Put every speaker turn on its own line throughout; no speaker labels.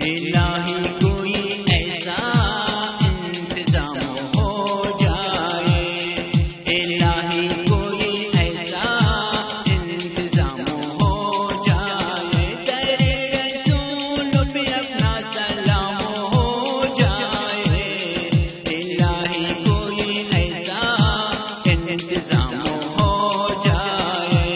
الہی کوئی ایسا انتظام ہو جائے، الہی کوئی ایسا انتظام ہو جائے، در رسول پہ اپنا سلام ہو جائے، الہی کوئی ایسا انتظام ہو جائے۔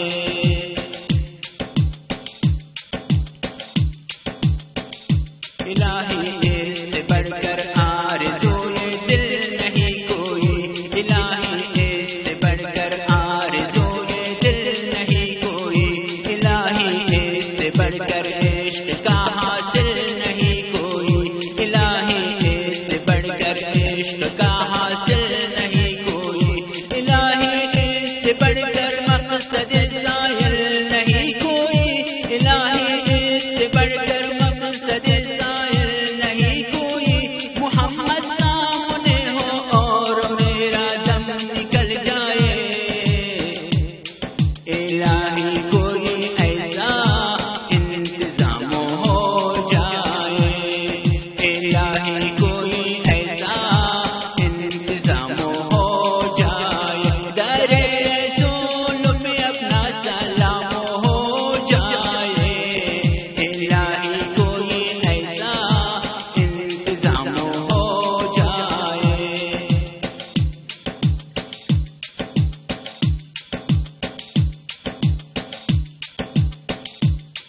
الہی اس سے بڑھ کر آرزوئے دل نہیں کوئی، الہی اس سے بڑھ کر آرزوئے دل نہیں کوئی، الہی اس سے بڑھ کر عشق کا حاصل نہیں کوئی، الہی اس سے بڑھ کر عشق کا حاصل نہیں کوئی، الہی اس سے بڑھ کر مقصد زائل نہیں کوئی، الہی اس سے بڑھ کر مقصد زائل نہیں کوئی، محمد سامنے ہو اور میرا دم نکل جائے، الہی کوئی ایسا انتظام ہو جائے، الہی کوئی ایسا انتظام ہو جائے، در رسول پہ اپنا سلام ہو جائے، الہی کوئی ایسا انتظام ہو جائے۔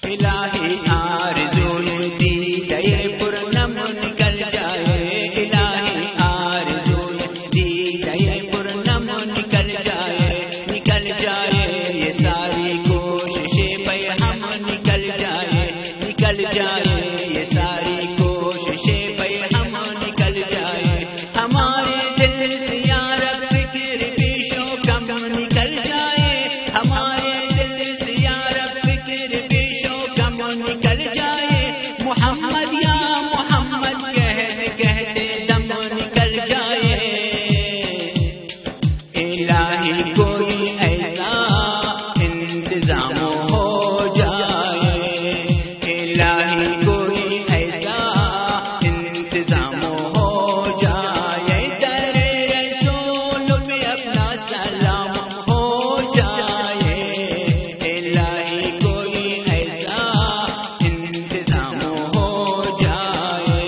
الہی آرزوئے دیدۂ پرنم نکل جائے، الہی آرزوئے دیدۂ پرنم نکل جائے، نکل جائے یہ ساری کوششیں پہ ہم نکل جائے، نکل جائے یہ ساری کوششیں پہ ہم نکل جائے، ہمارے دل سے یا رب فکر پیشو کم نکل جائے، ہمارے دل سے یا رب فکر پیشو کم نکل جائے، محمد یا محمد کہتے کہتے دم نکل جائے، الہی کوئی ایسا انتظام ہو جائے، الہی کوئی ایسا انتظام ہو جائے، در رسول پہ اپنا سلام ہو جائے، الہی کوئی ایسا انتظام ہو جائے۔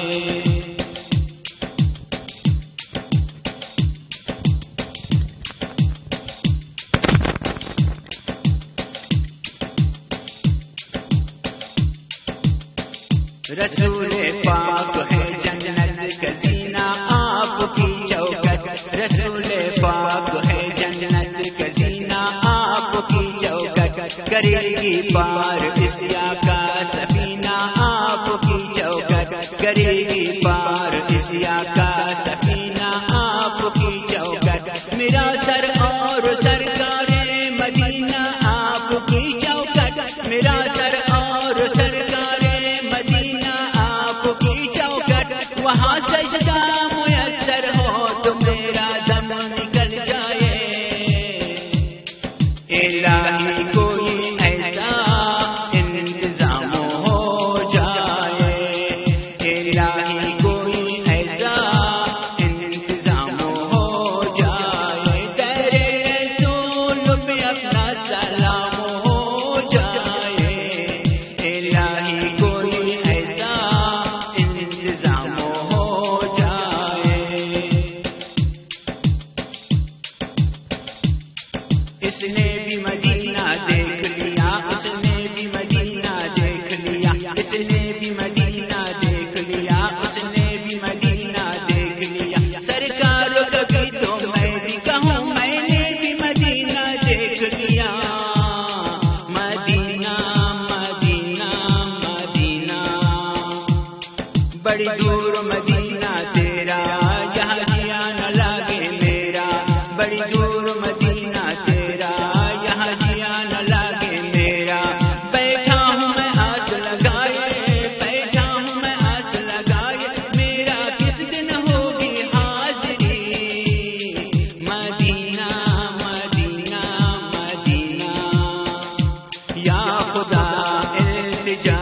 رسول پاک ہے جنت کا زینہ آپ کی چوکٹ، رسول پاک ہے جنت کا زینہ آپ کی چوکٹ، کرے گی پار اسیا کا سفینہ آپ کی چوکٹ، کرے گی پار اسیا کا سفینہ آپ کی چوکٹ، میرا سر اور سرکار مدینہ آپ کی چوکٹ، میرا سر اور سرکار مدینہ آپ کی چوکٹ، وہاں سجدہ میسر ہو تو میرا دم نکل جائے، الہی کوئی ایسا انتظام ہو جائے، الہی کوئی ایسا انتظام ہو جائے، در رسول پہ اپنا سلام ہو جائے، الہی کوئی ایسا انتظام ہو جائے۔ اس نے بھی مدینہ دیکھ لیا، اس نے بھی مدینہ دیکھ لیا، اس نے بھی مدینہ دیکھ لیا، اس نے بھی مدینہ دیکھ لیا، سرکار کبھی تو میں بھی کہوں میں نے بھی مدینہ دیکھ لیا، مدینہ مدینہ مدینہ، بڑی دور مدینہ تیرا، یہاں جیا نہ لگے میرا، بڑی دور مدینہ تیرا، یہاں جیا نہ لگے میرا، بیٹھا ہوں میں آس لگائے، بیٹھا ہوں میں آس لگائے، میرا کس دن ہوگی حاضری، مدینہ مدینہ مدینہ، یا خدا التجا